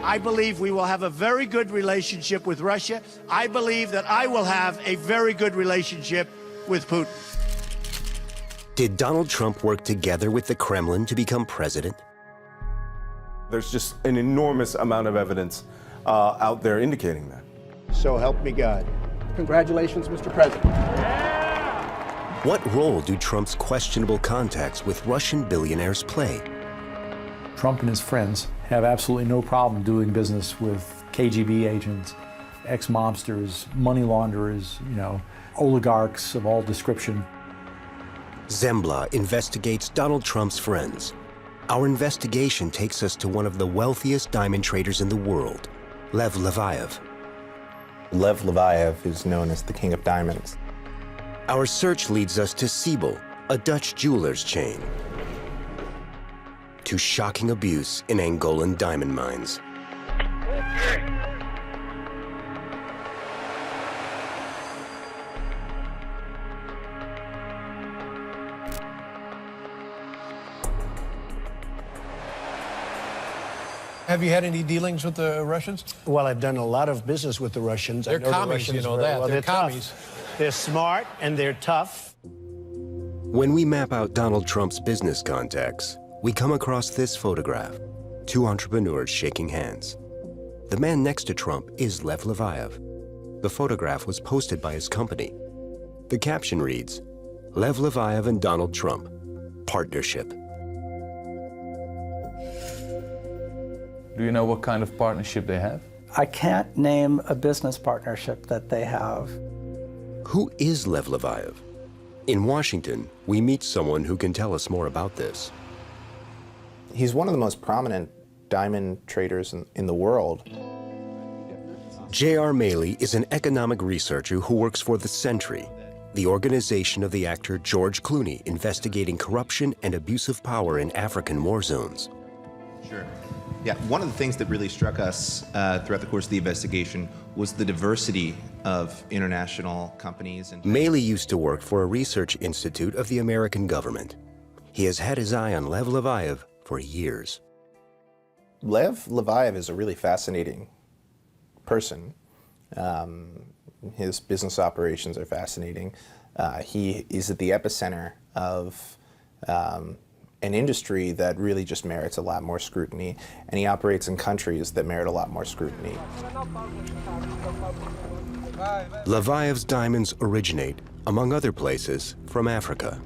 I believe we will have a very good relationship with Russia. I believe that I will have a very good relationship with Putin. Did Donald Trump work together with the Kremlin to become president? There's just an enormous amount of evidence out there indicating that. So help me God. Congratulations, Mr. President. What role do Trump's questionable contacts with Russian billionaires play? Trump and his friends have absolutely no problem doing business with KGB agents, ex-mobsters, money launderers, oligarchs of all description. Zembla investigates Donald Trump's friends. Our investigation takes us to one of the wealthiest diamond traders in the world, Lev Leviev. Lev Leviev is known as the King of Diamonds. Our search leads us to Siebel, a Dutch jeweler's chain, to shocking abuse in Angolan diamond mines. Have you had any dealings with the Russians? Well, I've done a lot of business with the Russians. They're I know the commies, Russians you know very that. well. They're tough. commies. They're smart and they're tough. When we map out Donald Trump's business contacts, we come across this photograph, two entrepreneurs shaking hands. The man next to Trump is Lev Leviev. The photograph was posted by his company. The caption reads, Lev Leviev and Donald Trump, partnership. Do you know what kind of partnership they have? I can't name a business partnership that they have. Who is Lev Leviev? In Washington, we meet someone who can tell us more about this. He's one of the most prominent diamond traders in the world. J.R. Maley is an economic researcher who works for The Century, the organization of the actor George Clooney investigating corruption and abuse of power in African war zones. Sure. Yeah, one of the things that really struck us throughout the course of the investigation was the diversity of international companies. And Maley used to work for a research institute of the American government. He has had his eye on Lev Leviev for years. Lev Leviev is a really fascinating person. His business operations are fascinating. He is at the epicenter of an industry that really just merits a lot more scrutiny, and he operates in countries that merit a lot more scrutiny. Leviev's diamonds originate, among other places, from Africa,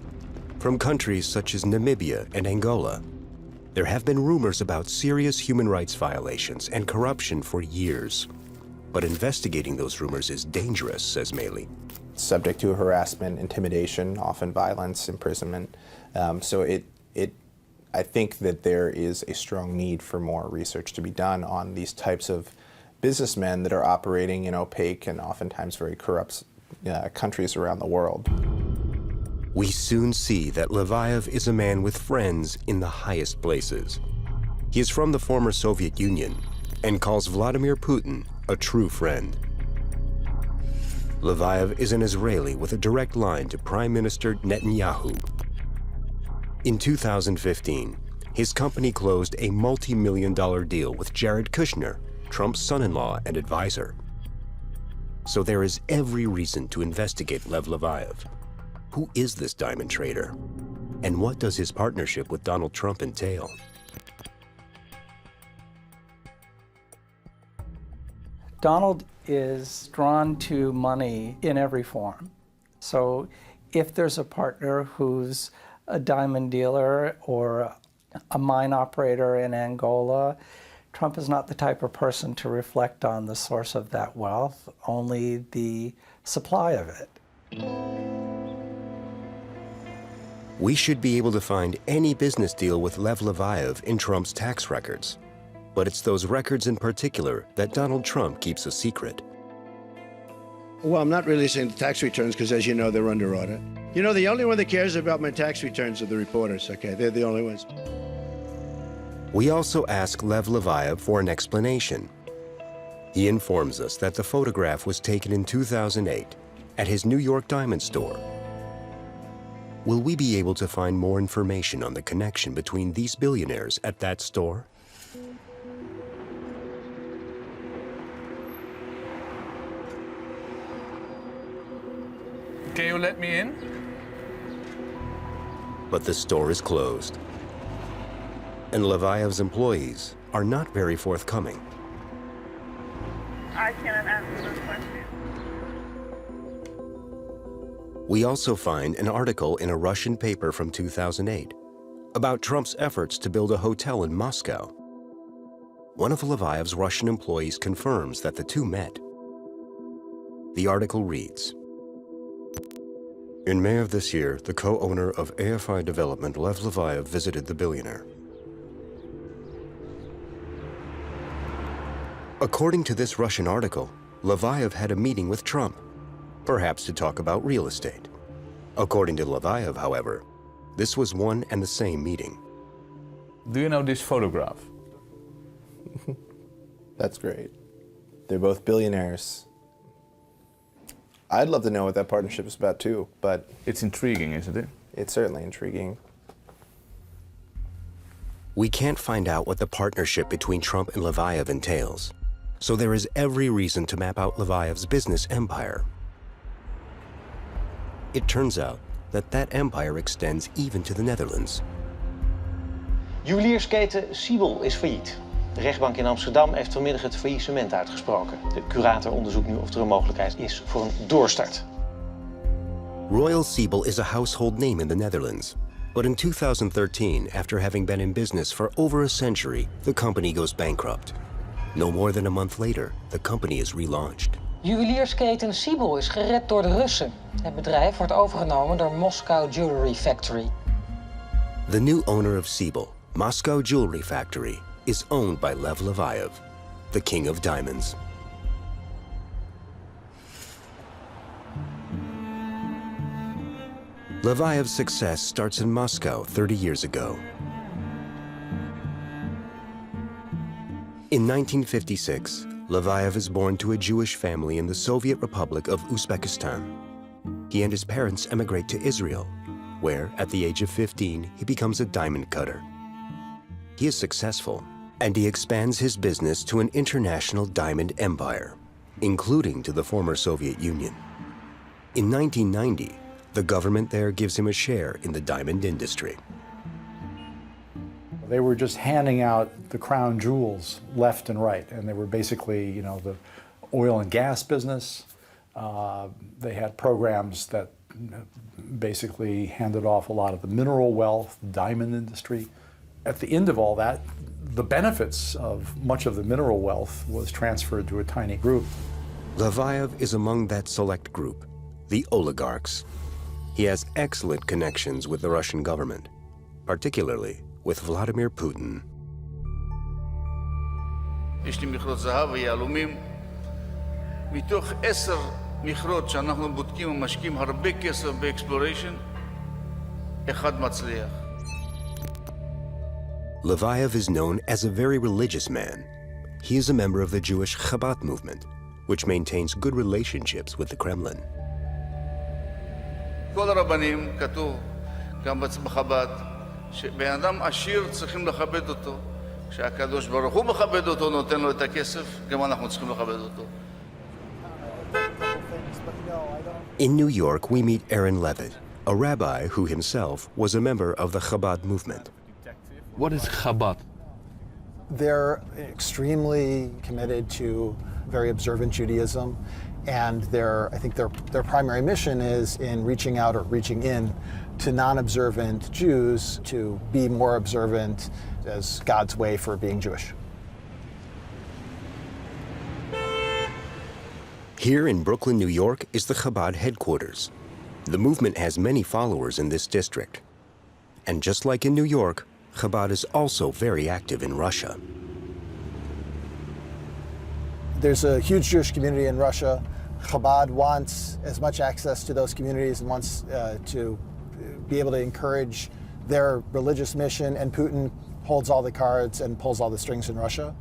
from countries such as Namibia and Angola. There have been rumors about serious human rights violations and corruption for years. But investigating those rumors is dangerous, says Maley. Subject to harassment, intimidation, often violence, imprisonment. I think that there is a strong need for more research to be done on these types of businessmen that are operating in opaque and oftentimes very corrupt countries around the world. We soon see that Leviev is a man with friends in the highest places. He is from the former Soviet Union and calls Vladimir Putin a true friend. Leviev is an Israeli with a direct line to Prime Minister Netanyahu. In 2015, his company closed a multi-million-dollar deal with Jared Kushner, Trump's son-in-law and advisor. So there is every reason to investigate Lev Leviev. Who is this diamond trader? And what does his partnership with Donald Trump entail? Donald is drawn to money in every form. So if there's a partner who's a diamond dealer or a mine operator in Angola, Trump is not the type of person to reflect on the source of that wealth, only the supply of it. We should be able to find any business deal with Lev Leviev in Trump's tax records. But it's those records in particular that Donald Trump keeps a secret. Well, I'm not releasing the tax returns because, as you know, they're under audit. You know, the only one that cares about my tax returns are the reporters, okay? They're the only ones. We also ask Lev Leviev for an explanation. He informs us that the photograph was taken in 2008 at his New York diamond store. Will we be able to find more information on the connection between these billionaires at that store? Can you let me in? But the store is closed. And Leviev's employees are not very forthcoming. I cannot answer this question. We also find an article in a Russian paper from 2008 about Trump's efforts to build a hotel in Moscow. One of Leviev's Russian employees confirms that the two met. The article reads, "In May of this year, the co-owner of AFI Development, Lev Leviev, visited the billionaire. According to this Russian article, Leviev had a meeting with Trump, perhaps to talk about real estate. According to Leviev, however, this was one and the same meeting." Do you know this photograph? That's great. They're both billionaires. I'd love to know what that partnership is about too, but It's intriguing, isn't it? it's certainly intriguing. We can't find out what the partnership between Trump and Leviev entails, so there is every reason to map out Leviev's business empire. It turns out that that empire extends even to the Netherlands. Juweliersketen Siebel is failliet. De rechtbank in Amsterdam heeft vanmiddag het faillissement uitgesproken. De curator onderzoekt nu of er een mogelijkheid is voor een doorstart. Royal Siebel is a household name in the Netherlands. But in 2013, after having been in business for over a century, the company goes bankrupt. No more than a month later, the company is relaunched. Juweliersketen Siebel is gered door de Russen. Het bedrijf wordt overgenomen door Moscow Jewelry Factory. The new owner of Siebel, Moscow Jewelry Factory, is owned by Lev Leviev, the king of diamonds. Leviev's success starts in Moscow 30 years ago. In 1956, Leviev is born to a Jewish family in the Soviet Republic of Uzbekistan. He and his parents emigrate to Israel, where, at the age of 15, he becomes a diamond cutter. He is successful, and he expands his business to an international diamond empire, including to the former Soviet Union. In 1990, the government there gives him a share in the diamond industry. They were just handing out the crown jewels left and right, and they were basically, you know, the oil and gas business. They had programs that basically handed off a lot of the mineral wealth, diamond industry. At the end of all that, the benefits of much of the mineral wealth was transferred to a tiny group. Leviev is among that select group, the oligarchs. He has excellent connections with the Russian government, particularly with Vladimir Putin. יש לי מכרות זהב ויהלומים. מתוך 10 מכרות שאנחנו בודקים ומשקיעים הרבה כסף באקספלוריישן, אחד מצליח. Leviev is known as a very religious man. He is a member of the Jewish CHABAD movement, which maintains good relationships with the Kremlin. כל הרבנים כתוב, גם בחב"ד, שבן אדם עשיר צריכים לכבד אותו. כשהקדוש ברוך הוא מכבד אותו, נותן לו את הכסף, גם אנחנו צריכים לכבד אותו. In New York, we meet Aaron Levitt, a rabbi who himself was a member of the Chabad movement. What is Chabad? They're extremely committed to very observant Judaism, and I think their primary mission is in reaching out or reaching in to non-observant Jews to be more observant as God's way for being Jewish. Here in Brooklyn, New York, is the Chabad headquarters. The movement has many followers in this district. And just like in New York, Chabad is also very active in Russia. There's a huge Jewish community in Russia. Chabad wants as much access to those communities and wants to be able to encourage their religious mission, and Putin holds all the cards and pulls all the strings in Russia.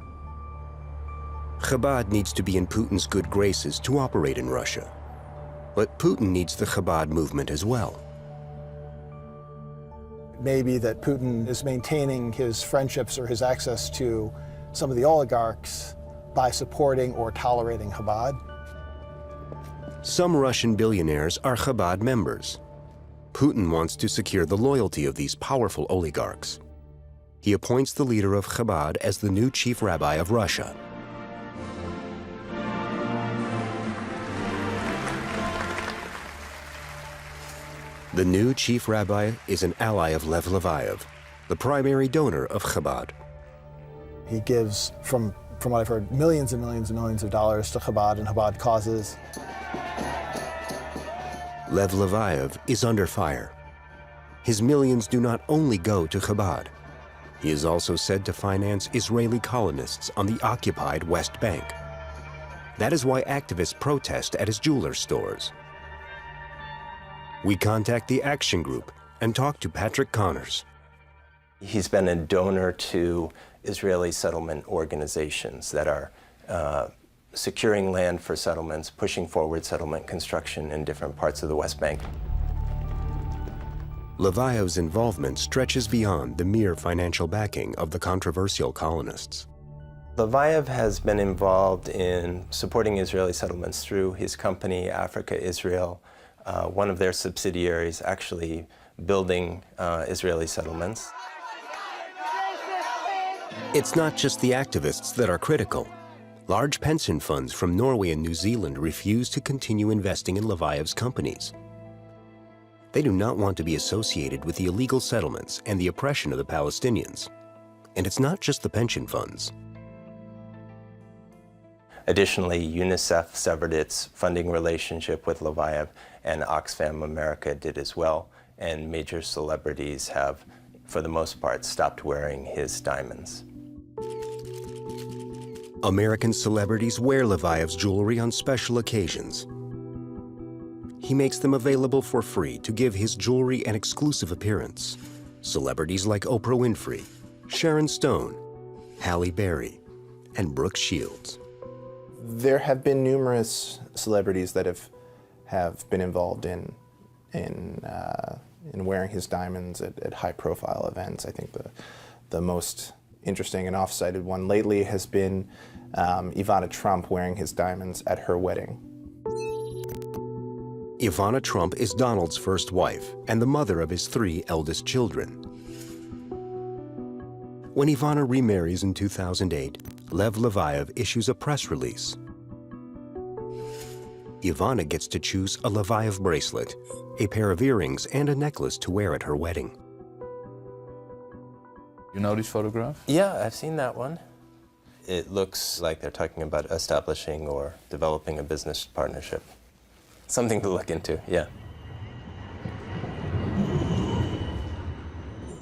Chabad needs to be in Putin's good graces to operate in Russia. But Putin needs the Chabad movement as well. Maybe that Putin is maintaining his friendships or his access to some of the oligarchs by supporting or tolerating Chabad. Some Russian billionaires are Chabad members. Putin wants to secure the loyalty of these powerful oligarchs. He appoints the leader of Chabad as the new chief rabbi of Russia. The new chief rabbi is an ally of Lev Leviev, the primary donor of Chabad. He gives, from what I've heard, millions and millions and millions of dollars to Chabad and Chabad causes. Lev Leviev is under fire. His millions do not only go to Chabad. He is also said to finance Israeli colonists on the occupied West Bank. That is why activists protest at his jeweler stores. We contact the Action Group and talk to Patrick Connors. He's been a donor to Israeli settlement organizations that are securing land for settlements, pushing forward settlement construction in different parts of the West Bank. Leviev's involvement stretches beyond the mere financial backing of the controversial colonists. Leviev has been involved in supporting Israeli settlements through his company, Africa Israel, one of their subsidiaries actually building Israeli settlements. It's not just the activists that are critical. Large pension funds from Norway and New Zealand refuse to continue investing in Leviev's companies. They do not want to be associated with the illegal settlements and the oppression of the Palestinians. And it's not just the pension funds. Additionally, UNICEF severed its funding relationship with Leviev, and Oxfam America did as well, and major celebrities have, for the most part, stopped wearing his diamonds. American celebrities wear Leviev's jewelry on special occasions. He makes them available for free to give his jewelry an exclusive appearance. Celebrities like Oprah Winfrey, Sharon Stone, Halle Berry, and Brooke Shields. There have been numerous celebrities that have been involved in wearing his diamonds at high-profile events. I think the most interesting and off-cited one lately has been Ivana Trump wearing his diamonds at her wedding. Ivana Trump is Donald's first wife and the mother of his 3 eldest children. When Ivana remarries in 2008, Lev Leviev issues a press release. Ivana gets to choose a Leviev bracelet, a pair of earrings, and a necklace to wear at her wedding. You know this photograph? Yeah, I've seen that one. It looks like they're talking about establishing or developing a business partnership. Something to look into, yeah.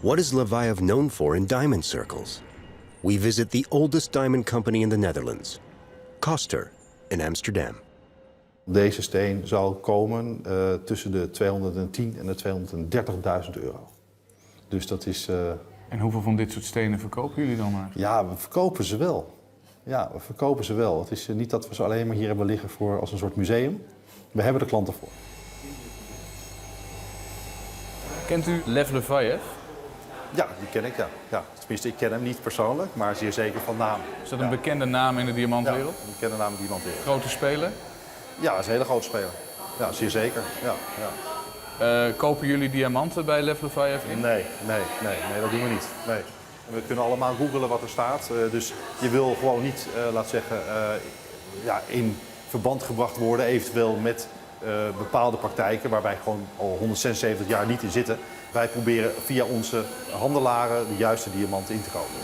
What is Leviev known for in diamond circles? We visit the oldest diamond company in the Netherlands, Koster, in Amsterdam. Deze steen zal komen tussen de 210 en de 230.000 euro. Dus dat is... En hoeveel van dit soort stenen verkopen jullie dan maar? Ja, we verkopen ze wel. Ja, we verkopen ze wel. Het is niet dat we ze alleen maar hier hebben liggen voor als een soort museum. We hebben er klanten voor. Kent u Lev Leviev? Ja, die ken ik, ja. Tenminste, ik ken hem niet persoonlijk, maar zeer zeker van naam. Is dat een bekende naam in de diamantwereld? Ja, een bekende naam in de diamantwereld. Grote speler? Ja, dat is een hele grote speler. Ja, zeer zeker. Ja. Kopen jullie diamanten bij Lev Leviev in? Nee, dat doen we niet. Nee. We kunnen allemaal googlen wat er staat. Dus je wil gewoon niet, laat zeggen, in verband gebracht worden, eventueel met bepaalde praktijken waar wij gewoon al 176 jaar niet in zitten. Wij proberen via onze handelaren de juiste diamanten in te kopen.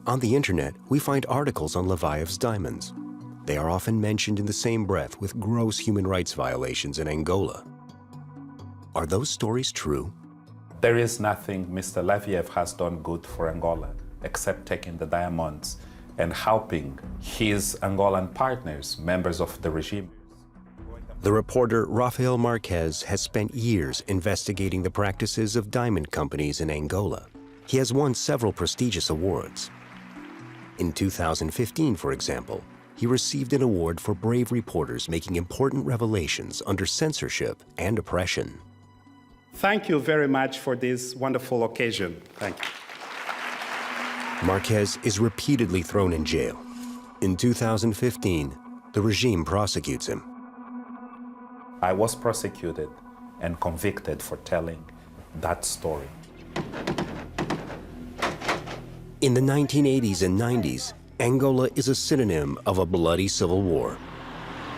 On the internet, we find articles on Leviev's diamonds. They are often mentioned in the same breath with gross human rights violations in Angola. Are those stories true? There is nothing Mr. Leviev has done good for Angola, except taking the diamonds and helping his Angolan partners, members of the regime. The reporter Rafael Marquez has spent years investigating the practices of diamond companies in Angola. He has won several prestigious awards. In 2015, for example, he received an award for brave reporters making important revelations under censorship and oppression. Thank you very much for this wonderful occasion. Thank you. Marquez is repeatedly thrown in jail. In 2015, the regime prosecutes him. I was prosecuted and convicted for telling that story. In the 1980s and 90s, Angola is a synonym of a bloody civil war.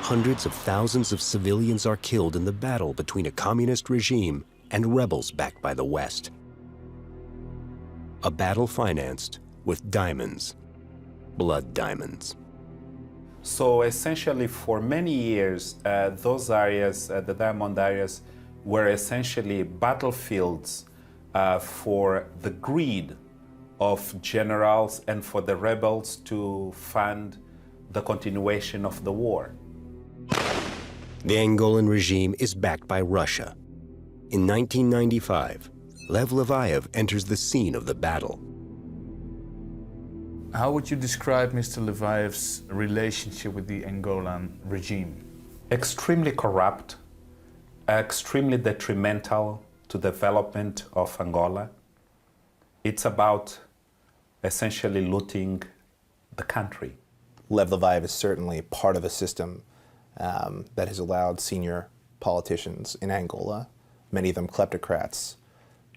Hundreds of thousands of civilians are killed in the battle between a communist regime and rebels backed by the West. A battle financed with diamonds, blood diamonds. So essentially for many years, those areas, the diamond areas, were essentially battlefields for the greed of generals and for the rebels to fund the continuation of the war. The Angolan regime is backed by Russia. In 1995, Lev Leviev enters the scene of the battle. How would you describe Mr. Leviev's relationship with the Angolan regime? Extremely corrupt, extremely detrimental to development of Angola. It's about essentially looting the country. Lev Leviev is certainly part of a system that has allowed senior politicians in Angola, many of them kleptocrats,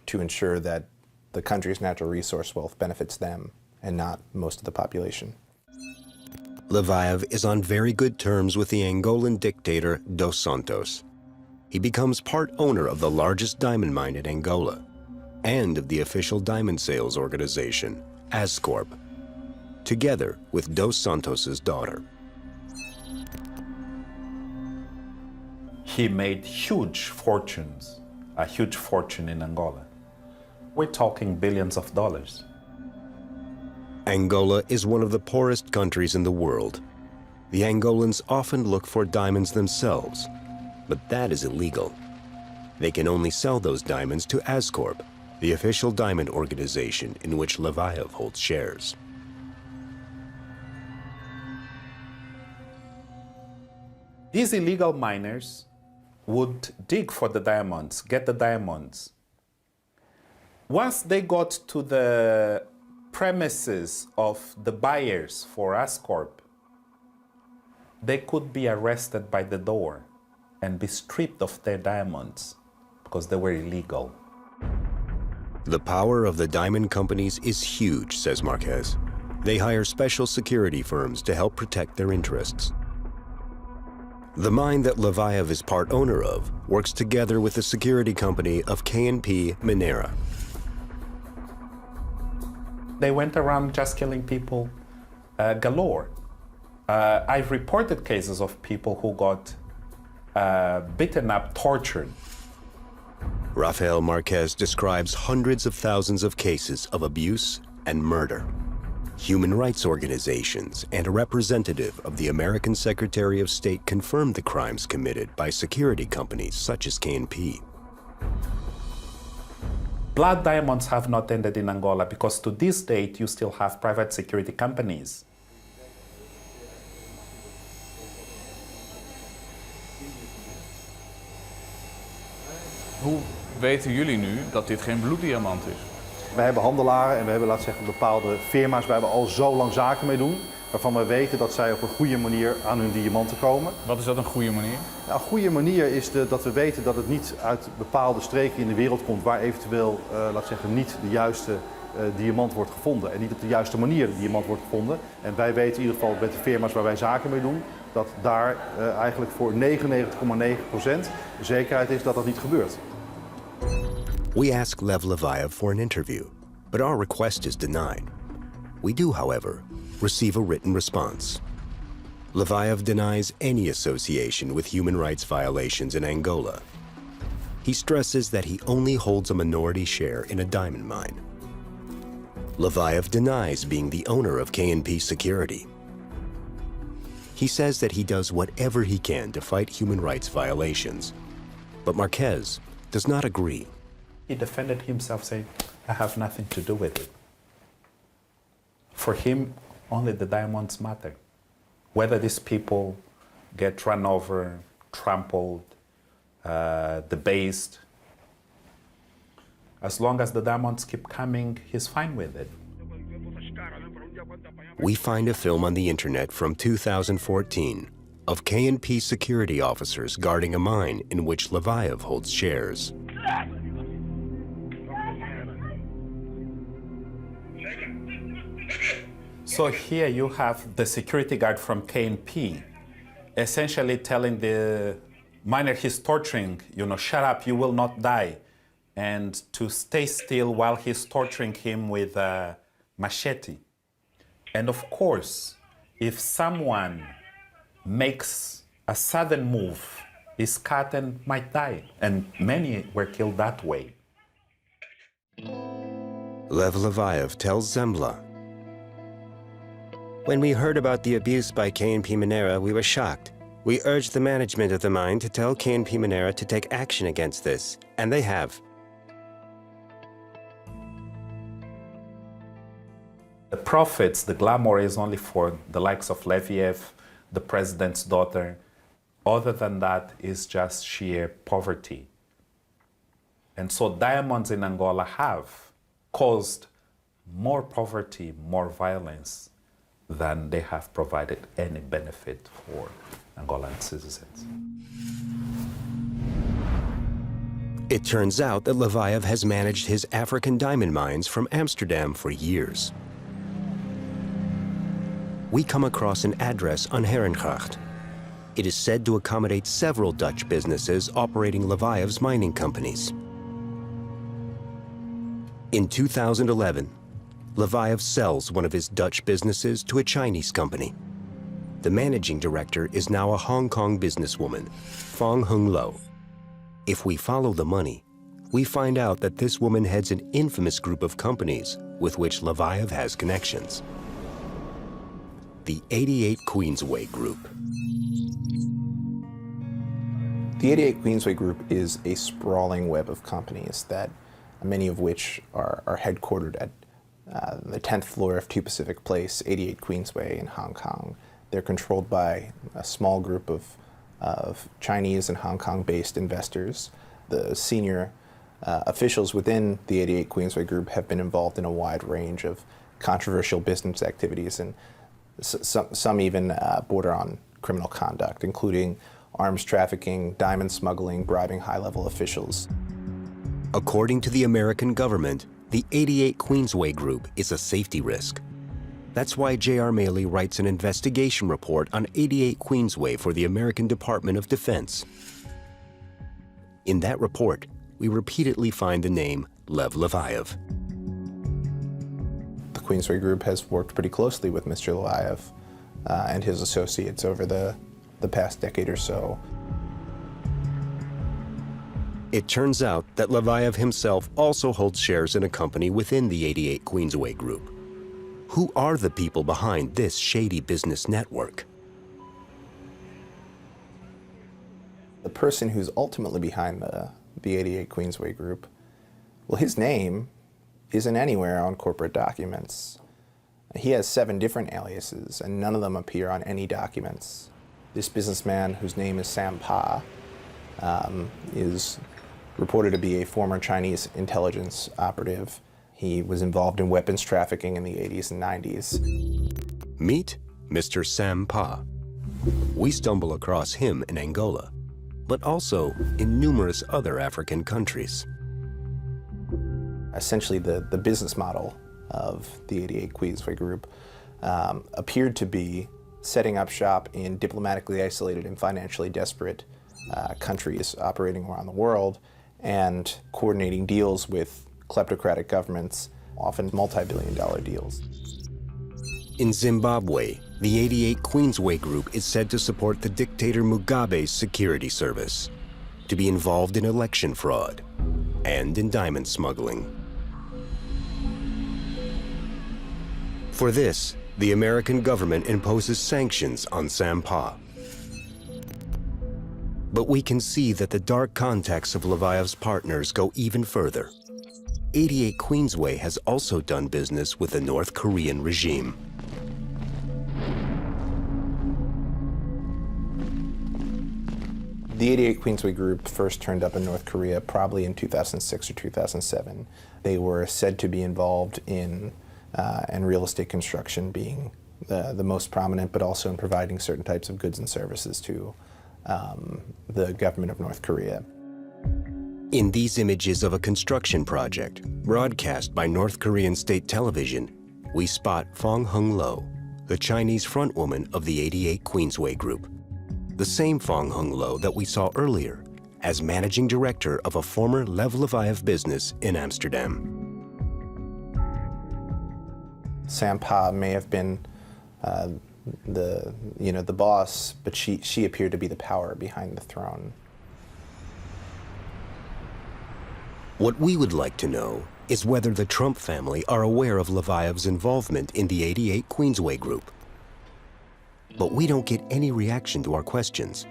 to ensure that the country's natural resource wealth benefits them and not most of the population. Leviev is on very good terms with the Angolan dictator Dos Santos. He becomes part owner of the largest diamond mine in Angola and of the official diamond sales organization, Ascorp, together with Dos Santos's daughter. He made huge fortunes, a huge fortune in Angola. We're talking billions of dollars. Angola is one of the poorest countries in the world. The Angolans often look for diamonds themselves, but that is illegal. They can only sell those diamonds to Ascorp, the official diamond organization in which Leviev holds shares. These illegal miners would dig for the diamonds, get the diamonds. Once they got to the premises of the buyers for Ascorp, they could be arrested by the door and be stripped of their diamonds because they were illegal. The power of the diamond companies is huge, says Marquez. They hire special security firms to help protect their interests. The mine that Leviev is part owner of works together with the security company of K&P Minera. They went around just killing people galore. I've reported cases of people who got beaten up, tortured. Rafael Marquez describes hundreds of thousands of cases of abuse and murder. Human rights organizations and a representative of the American Secretary of State confirmed the crimes committed by security companies such as K&P. Blood diamonds have not ended in Angola because to this date you still have private security companies. Hoe weten jullie nu dat dit geen bloeddiamant is? We hebben handelaren en we hebben, laten zeggen, bepaalde firma's waar we al zo lang zaken mee doen, waarvan we weten dat zij op een goede manier aan hun diamanten komen. Wat is dat een goede manier? Nou, een goede manier is dat we weten dat het niet uit bepaalde streken in de wereld komt waar eventueel, laten zeggen, niet de juiste diamant wordt gevonden en niet op de juiste manier de diamant wordt gevonden. En wij weten in ieder geval met de firma's waar wij zaken mee doen, dat daar eigenlijk voor 99,9% de zekerheid is dat dat niet gebeurt. We ask Lev Leviev for an interview, but our request is denied. We do, however, receive a written response. Leviev denies any association with human rights violations in Angola. He stresses that he only holds a minority share in a diamond mine. Leviev denies being the owner of K&P Security. He says that he does whatever he can to fight human rights violations, but Marquez does not agree. He defended himself saying, I have nothing to do with it. For him, only the diamonds matter. Whether these people get run over, trampled, debased, as long as the diamonds keep coming, he's fine with it. we find a film on the internet from 2014 of K&P security officers guarding a mine in which Leviev holds shares. So here you have the security guard from K&P essentially telling the miner he's torturing, shut up, you will not die, and to stay still while he's torturing him with a machete. And of course, if someone makes a sudden move, is cut and might die, and many were killed that way. Lev Leviev tells Zembla, "When we heard about the abuse by K&P Minera, we were shocked. We urged the management of the mine to tell K&P Minera to take action against this, and they have." The profits, the glamour is only for the likes of Leviev, the president's daughter. Other than that is just sheer poverty. And so diamonds in Angola have caused more poverty, more violence than they have provided any benefit for Angolan citizens. It turns out that Leviev has managed his African diamond mines from Amsterdam for years. We come across an address on Herengracht. It is said to accommodate several Dutch businesses operating Leviev's mining companies. In 2011, Leviev sells one of his Dutch businesses to a Chinese company. The managing director is now a Hong Kong businesswoman, Fong Hung Lo. If we follow the money, we find out that this woman heads an infamous group of companies with which Leviev has connections. The 88 Queensway Group. The 88 Queensway Group is a sprawling web of companies that many of which are headquartered at the 10th floor of 2 Pacific Place, 88 Queensway in Hong Kong. They're controlled by a small group of Chinese and Hong Kong-based investors. The senior officials within the 88 Queensway Group have been involved in a wide range of controversial business activities, and some even border on criminal conduct, including arms trafficking, diamond smuggling, bribing high-level officials. According to the American government, the 88 Queensway Group is a safety risk. That's why J.R. Maley writes an investigation report on 88 Queensway for the American Department of Defense. In that report, we repeatedly find the name Lev Leviev. The Queensway Group has worked pretty closely with Mr. Leviev and his associates over the past decade or so. It turns out that Leviev himself also holds shares in a company within the 88 Queensway Group. Who are the people behind this shady business network? The person who's ultimately behind the 88 Queensway Group, well, his name isn't anywhere on corporate documents. He has 7 different aliases, and none of them appear on any documents. This businessman, whose name is Sam Pa, is reported to be a former Chinese intelligence operative. He was involved in weapons trafficking in the 80s and 90s. Meet Mr. Sam Pa. We stumble across him in Angola, but also in numerous other African countries. Essentially, the business model of the 88 Queensway Group appeared to be setting up shop in diplomatically isolated and financially desperate countries operating around the world and coordinating deals with kleptocratic governments, often multi-billion-dollar deals. In Zimbabwe, the 88 Queensway Group is said to support the dictator Mugabe's security service, to be involved in election fraud, and in diamond smuggling. For this, the American government imposes sanctions on Sam Pa. But we can see that the dark contacts of Leviev's partners go even further. 88 Queensway has also done business with the North Korean regime. The 88 Queensway Group first turned up in North Korea probably in 2006 or 2007. They were said to be involved in and real estate construction being the most prominent, but also in providing certain types of goods and services to the government of North Korea. In these images of a construction project broadcast by North Korean state television, we spot Fong Hung-lo, the Chinese frontwoman of the 88 Queensway Group. The same Fong Hung-lo that we saw earlier as managing director of a former Leviev business in Amsterdam. Sampa may have been the boss, but she appeared to be the power behind the throne. What we would like to know is whether the Trump family are aware of Leviev's involvement in the 88 Queensway Group. But we don't get any reaction to our questions.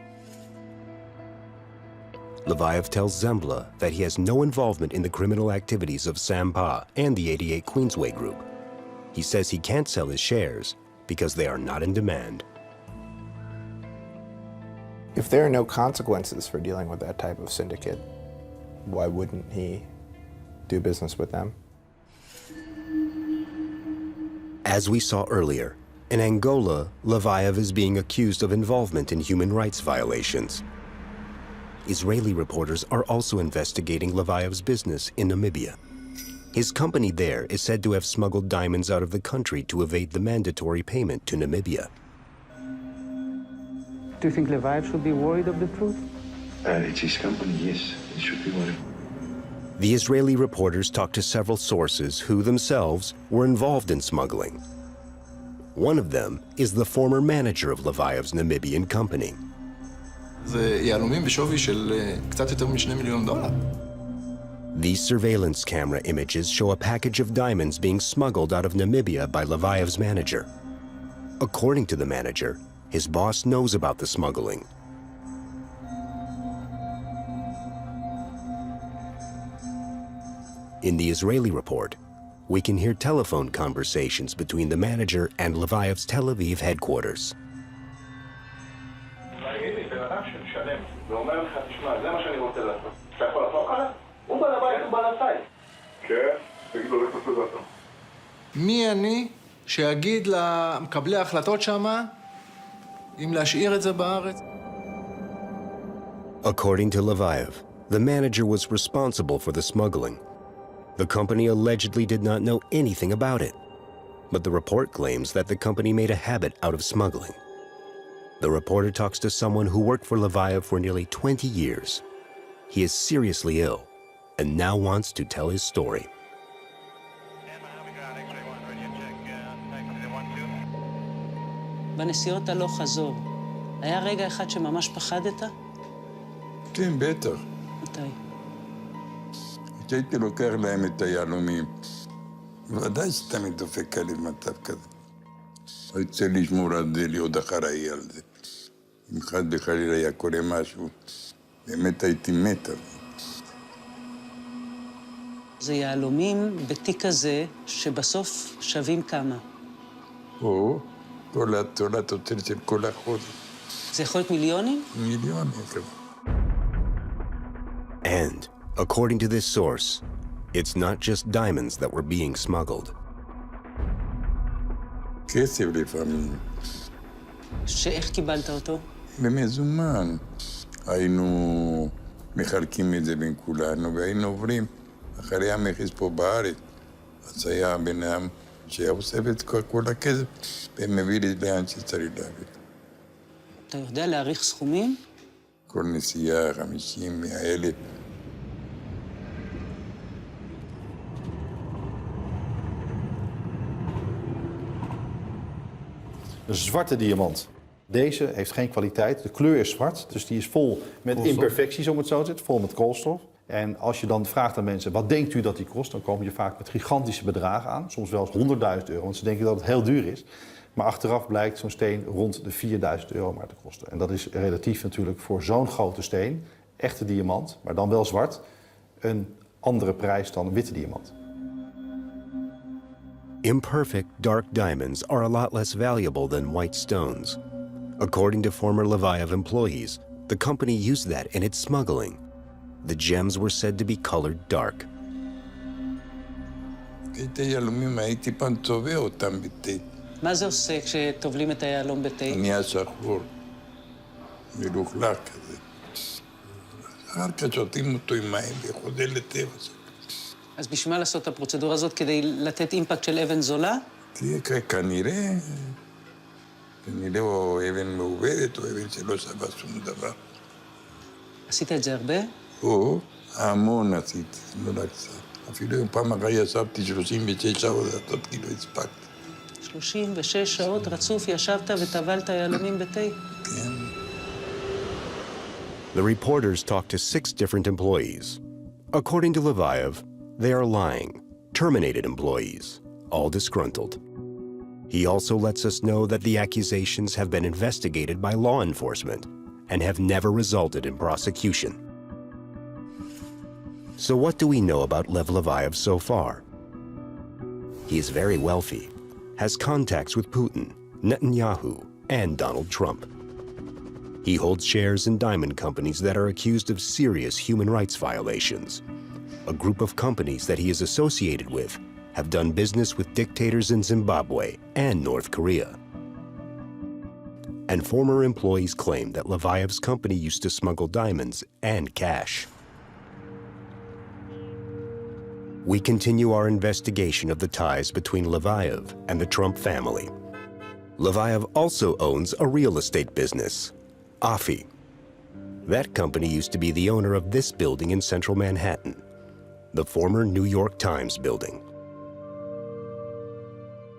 Leviev tells Zembla that he has no involvement in the criminal activities of Sampa and the 88 Queensway Group. He says he can't sell his shares because they are not in demand. If there are no consequences for dealing with that type of syndicate, why wouldn't he do business with them? As we saw earlier, in Angola, Leviev is being accused of involvement in human rights violations. Israeli reporters are also investigating Leviev's business in Namibia. His company there is said to have smuggled diamonds out of the country to evade the mandatory payment to Namibia. Do you think Leviev should be worried of the truth? It's his company, yes. He should be worried. The Israeli reporters talked to several sources who themselves were involved in smuggling. One of them is the former manager of Leviev's Namibian company. זה יהלומים בשווי של קצת יותר מ$2 מיליון. These surveillance camera images show a package of diamonds being smuggled out of Namibia by Leviev's manager. According to the manager, his boss knows about the smuggling. In the Israeli report, we can hear telephone conversations between the manager and Leviev's Tel Aviv headquarters. מי אני שיגיד למקבלי ההחלטות שמה אם להשאיר את זה בארץ? According to Leviev, the manager was responsible for the smuggling. The company allegedly did not know anything about it, but the report claims that the company made a habit out of smuggling. The reporter talks to someone who worked for Leviev for nearly 20 years. He is seriously ill and now wants to tell his story. בנסיעות הלוך חזור, היה רגע אחד שממש פחדת? כן, בטח. מתי? כשהייתי לוקח להם את היהלומים, ודאי שתמיד דופק עלי במצב כזה. רוצה לשמור על זה, להיות אחראי על זה. אם חד וחלילה היה קורה משהו, באמת הייתי מת על זה. זה יהלומים בתיק הזה שבסוף שווים כמה. או, כל התוצרת של כל החודש. זה יכול להיות מיליונים? מיליונים, כן. And, according to this source, it's not just diamonds that were being smuggled. כסף לפעמים. שאיך קיבלת אותו? במזומן. היינו מחלקים את זה בין כולנו, והיינו עוברים אחרי המכס פה בארץ. אז היה בן אדם שהיה אוסף את כל הכסף, ומביא לי לאן שצריך להביא. אתה יודע להעריך סכומים? כל נסיעה, 50, 100,000. Een zwarte diamant. Deze heeft geen kwaliteit. De kleur is zwart, dus die is vol met imperfecties, om het zo te zeggen, vol met koolstof. En als je dan vraagt aan mensen, wat denkt u dat die kost? Dan komen je vaak met gigantische bedragen aan. Soms wel eens €100.000, want ze denken dat het heel duur is. Maar achteraf blijkt zo'n steen rond de €4.000 maar te kosten. En dat is relatief natuurlijk voor zo'n grote steen, echte diamant, maar dan wel zwart, een andere prijs dan een witte diamant. Imperfect dark diamonds are a lot less valuable than white stones. According to former Leviev employees, the company used that in its smuggling. The gems were said to be colored dark. את היהלומים הייתי פעם צובע אותם בתה, מה זה עושה כשטובלים את היהלום בתה? נהיה שחור, מלוכלך כזה. אחר כך שותים אותו עם מים וחוזר לטבע. אז בשביל מה לעשות את הפרוצדורה הזאת? כדי לתת אימפקט של אבן זולה? כנראה או אבן מעובדת או אבן שלא שווה שום דבר. עשית את זה הרבה? המון עשיתי, לא רק קצת. אפילו פעם אחת ישבתי 36 שעות, זאת כאילו הספקתי. 36 שעות רצוף ישבת וטבלת יהלומים בתה? כן. The reporters talked to 6 different employees. According to Leviev, they are lying, terminated employees, all disgruntled. He also lets us know that the accusations have been investigated by law enforcement and have never resulted in prosecution. So what do we know about Lev Leviev so far? He is very wealthy, has contacts with Putin, Netanyahu, and Donald Trump. He holds shares in diamond companies that are accused of serious human rights violations. A group of companies that he is associated with have done business with dictators in Zimbabwe and North Korea. And former employees claim that Leviev's company used to smuggle diamonds and cash. We continue our investigation of the ties between Leviev and the Trump family. Leviev also owns a real estate business, AFI. That company used to be the owner of this building in central Manhattan, the former New York Times building.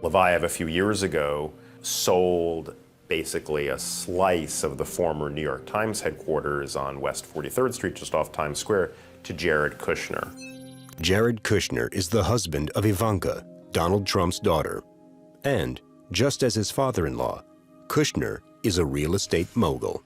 Leviev, a few years ago, sold basically a slice of the former New York Times headquarters on West 43rd Street, just off Times Square, to Jared Kushner. Jared Kushner is the husband of Ivanka, Donald Trump's daughter. And, just as his father-in-law, Kushner is a real estate mogul.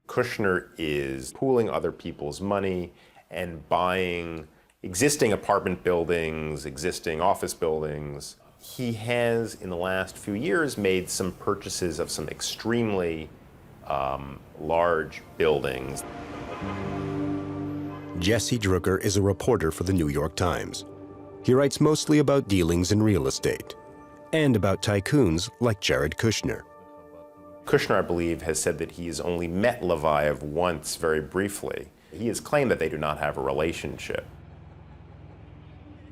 Kushner is pooling other people's money and buying existing apartment buildings, existing office buildings. He has, in the last few years, made some purchases of some extremely large buildings. Jesse Drucker is a reporter for the New York Times. He writes mostly about dealings in real estate and about tycoons like Jared Kushner. Kushner, I believe, has said that he has only met Leviev once, very briefly. He has claimed that they do not have a relationship.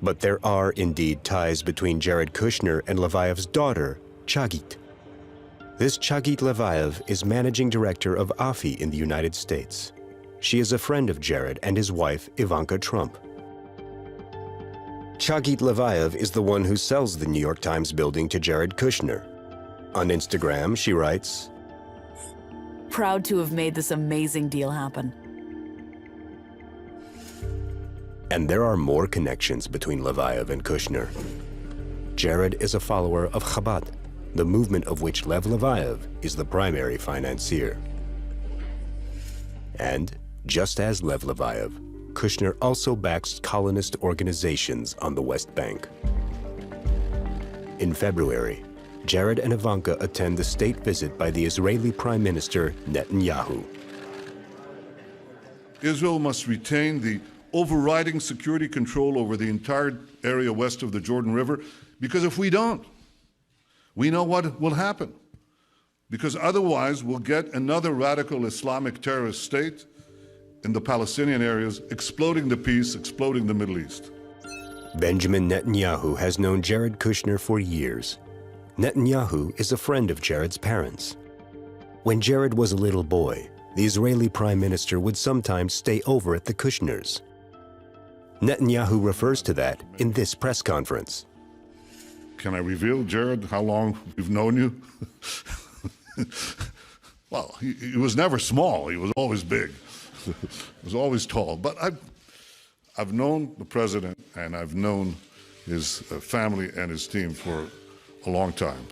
But there are indeed ties between Jared Kushner and Leviev's daughter, Chagit. This Chagit Leviev is managing director of AFI in the United States. She is a friend of Jared and his wife, Ivanka Trump. Chagit Leviev is the one who sells the New York Times building to Jared Kushner. On Instagram, she writes, "Proud to have made this amazing deal happen." And there are more connections between Leviev and Kushner. Jared is a follower of CHABAD, the movement of which Lev Leviev is the primary financier. And, just as Lev Leviev, Kushner also backs colonist organizations on the West Bank. In February, Jared and Ivanka attend the state visit by the Israeli Prime Minister Netanyahu. Israel must retain the overriding security control over the entire area west of the Jordan River, because if we don't, we know what will happen. Because otherwise, we'll get another radical Islamic terrorist state in the Palestinian areas, exploding the peace, exploding the Middle East. Benjamin Netanyahu has known Jared Kushner for years. Netanyahu is a friend of Jared's parents. When Jared was a little boy, the Israeli Prime Minister would sometimes stay over at the Kushners. Netanyahu refers to that in this press conference. Can I reveal, Jared, how long we've known you? Well, he was never small. He was always big. He was always tall. But I've known the president, and I've known his family and his team for a long time.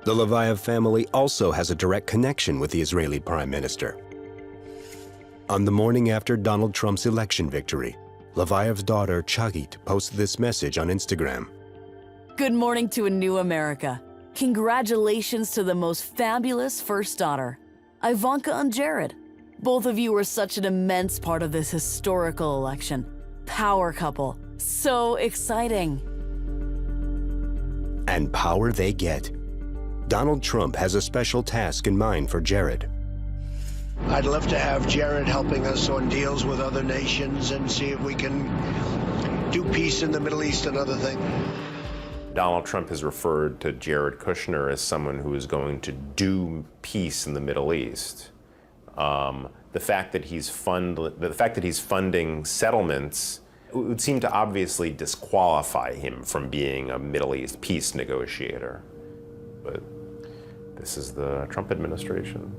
The Leviev family also has a direct connection with the Israeli Prime Minister. On the morning after Donald Trump's election victory, Leviev's daughter, Chagit, posted this message on Instagram. Good morning to a new America. Congratulations to the most fabulous first daughter, Ivanka and Jared. Both of you were such an immense part of this historical election. Power couple. So exciting. and power they get. Donald Trump has a special task in mind for Jared. I'd love to have Jared helping us on deals with other nations and see if we can do peace in the Middle East and other things. Donald Trump has referred to Jared Kushner as someone who is going to do peace in the Middle East. The fact that he's funding settlements would seem to obviously disqualify him from being a Middle East peace negotiator. But this is the Trump administration.